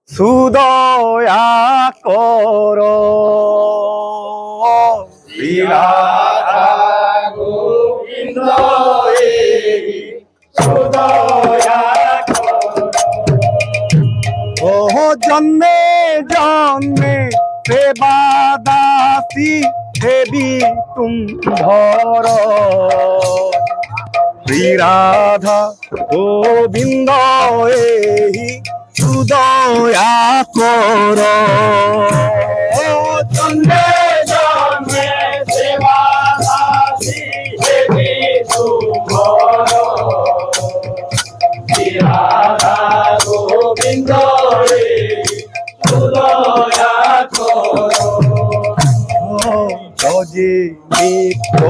সুদয়া কর শ্রী রাধা গোবিন্দ সুদয়া ও জন্মে জন্মে সেবা দাসী দেবী তুম্ভর শ্রী রাধা গোবিন্দ সুদয়া কর জন্মে জন্মে সেবা দাসী দেবী তুম্ভর শ্রী রাধা গোবিন্দ সুদয়া কর যে নিত্য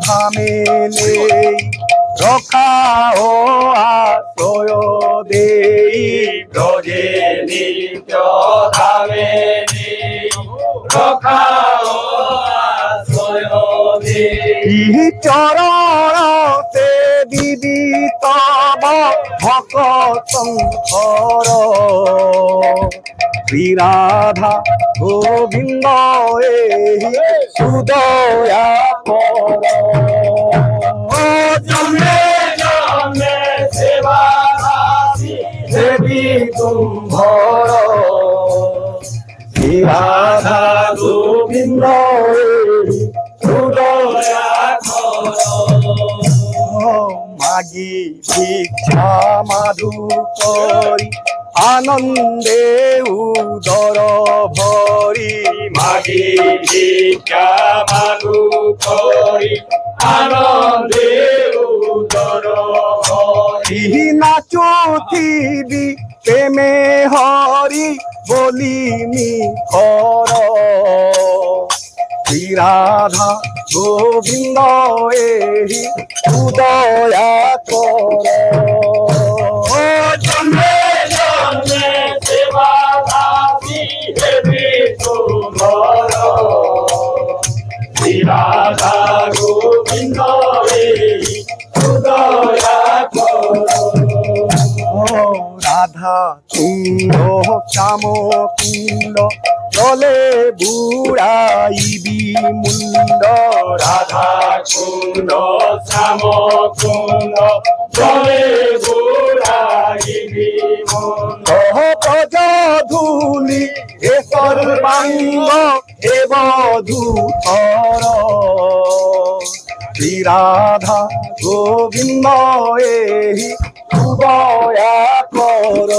ধামে নেই রখাও আশ্রয় দেই ব্রজে নিত্য ধামে নেই রখাও আশ্রয় দেই চরণ তে দিদি তব ভকত শঙ্কর শ্রী রাধা গোবিন্দ সুদয়া কর জন্মে জন্মে সেবা দাসী দেবী তুম্ভর শ্রী রাধা গোবিন্দ সুদয়া কর মাগি ভিক্ষা মাধু করি আনন্দে উদর ভরি মাগি ভিক্ষা মাধু করি আনন্দে উদর ভরি নাচুথিবি প্রেমে হরি বলিনি কর শ্রী রাধা গোবিন্দ উদয়া কর জন্মে জন্মে সেবা দাসী দেবী তুম্ভর শ্রী রাধা গোবিন্দ উদয়া কর রাধা কুণ্ড শ্যাম কুণ্ড জলে বুড়াইবি মুন্ড রাধা কুণ্ড শ্যাম কুণ্ড জলে বুড়াইবি মুন্ড ব্রজ ধূলি এ সর্বাঙ্গ এ বধূধর শ্রী রাধা গোবিন্দ সুদয়া কর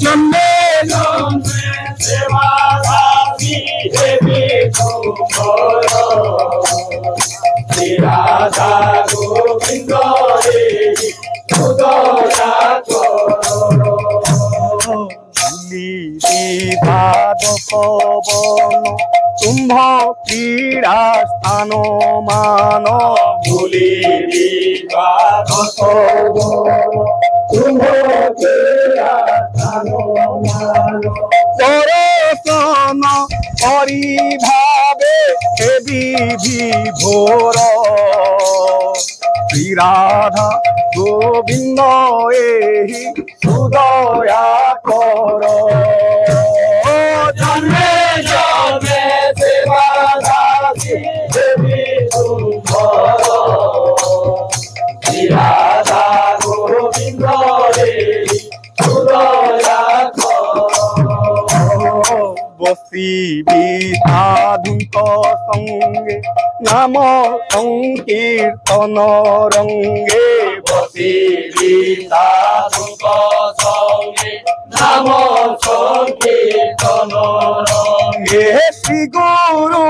জন্মে জন্মে সেবা দাসী দেবী তুম্ভর শ্রী রাধা গোবিন্দ সুদয়া কর দ্বাদশ বন তুম্ভ ক্রীড়া স্থান মান ভুলি দ্বাদশ তুম্ভ ক্রীড়া স্থান মান দর্শন করি ভাবে বিধি ভোর শ্রী রাধা গোবিন্দ সুদয়া কর জন্মে জন্মে সেবা দাসী দেবী তুম্ভর শ্রী রাধা গোবিন্দ সুদয়া বসিবি সাধুক সঙ্গে নাম সংকীর্তন রঙ্গে বসিবি সাধুক সঙ্গে নাম সংকীর্তন রঙ্গে শ্রী গুরু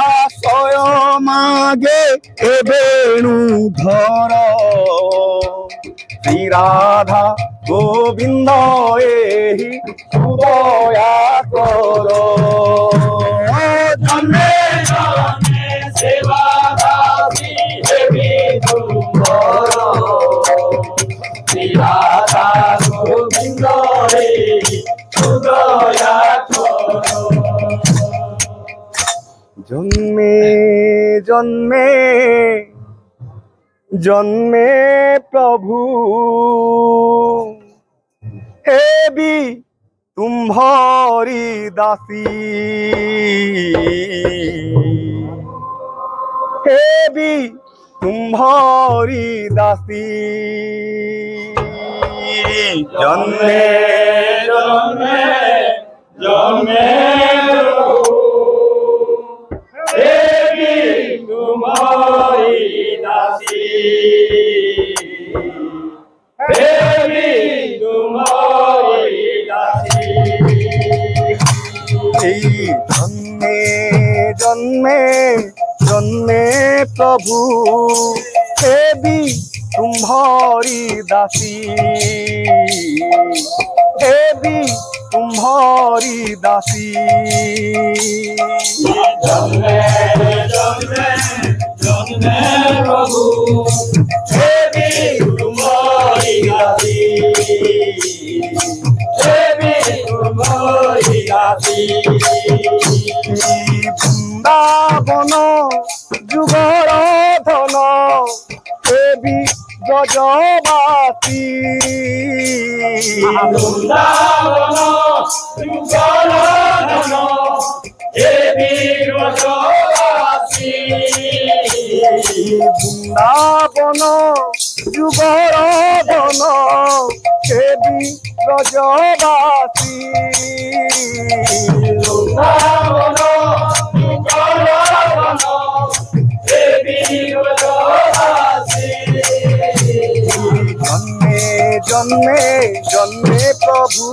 আশ্রয় মাগে এ বেণুধর শ্রী রাধা গোবিন্দ সুদয়া কর জন্মে জন্মে সেবা দাসী দেবী তুম্ভর শ্রী রাধা গোবিন্দ সুদয়া কর জন্মে জন্মে জন্মে প্রভু हे भी तुम्हारी दासी, हे भी तुम्हारी दासी। जन्मे जन्मे जन्मे हे भी तुम्हारी दासी, हे भी तुम्हारी दासी। जन्मे जन्मे जन्मे प्रभु हे भी तुम्हारी दासी, हे भी तुम्हारी दासी। जन्मे जन्मे जन्मे प्रभु हे भी तुम्हारी दासी, हे भी तुम्हारी दासी। বৃন্দাবন যুগর ধন এ বি ব্রজবাসী, বৃন্দাবন যুগল ধন হে বীর ব্রজবাসী। বৃন্দাবন যুগর ধন এ বি ব্রজবাসী। বৃন্দাবন যুগল ধন হে বীর ব্রজবাসী। জন্মে জন্মে জন্মে প্রভু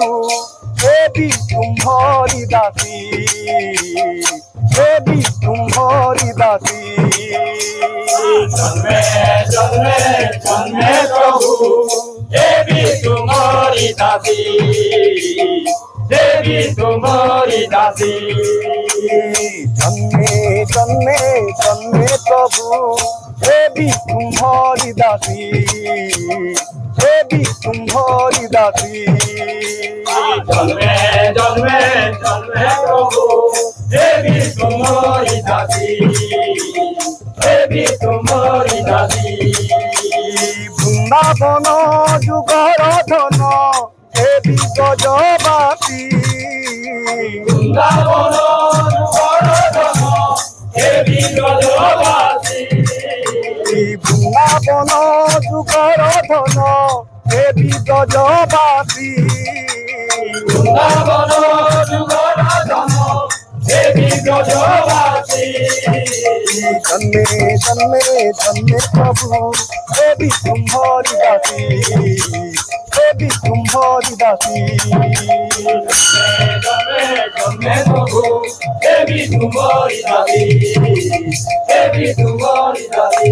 हे भी तुम्हारी दासी, हे भी तुम्हारी दासी। जन्मे जन्मे जन्मे प्रभु हे भी तुम्हारी दासी, हे भी तुम्हारी दासी। जन्मे जन्मे जन्मे प्रभु हे भी तुम्हारी दासी, हे भी तुम्हारी दासी। जन्मे जन्मे जन्मे प्रभु हे भी तुम्हारी दासी, हे भी तुम्हारी दासी। বৃন্দাবন যুগর ধন হে বি ব্রজবাসী, বৃন্দাবন যুগল ধন হে বি ব্রজবাসী। বৃন্দাবন যুগর ধন হে বি ব্রজবাসী। বৃন্দাবন যুগল ধন হে বি ব্রজবাসী। जन्मे जन्मे जन्मे प्रभु हे भी तुम्हारी दासी, हे भी तुम्हारी दासी। जन्मे जन्मे प्रभु हे भी तुम्हारी दासी, हे भी तुम्हारी दासी।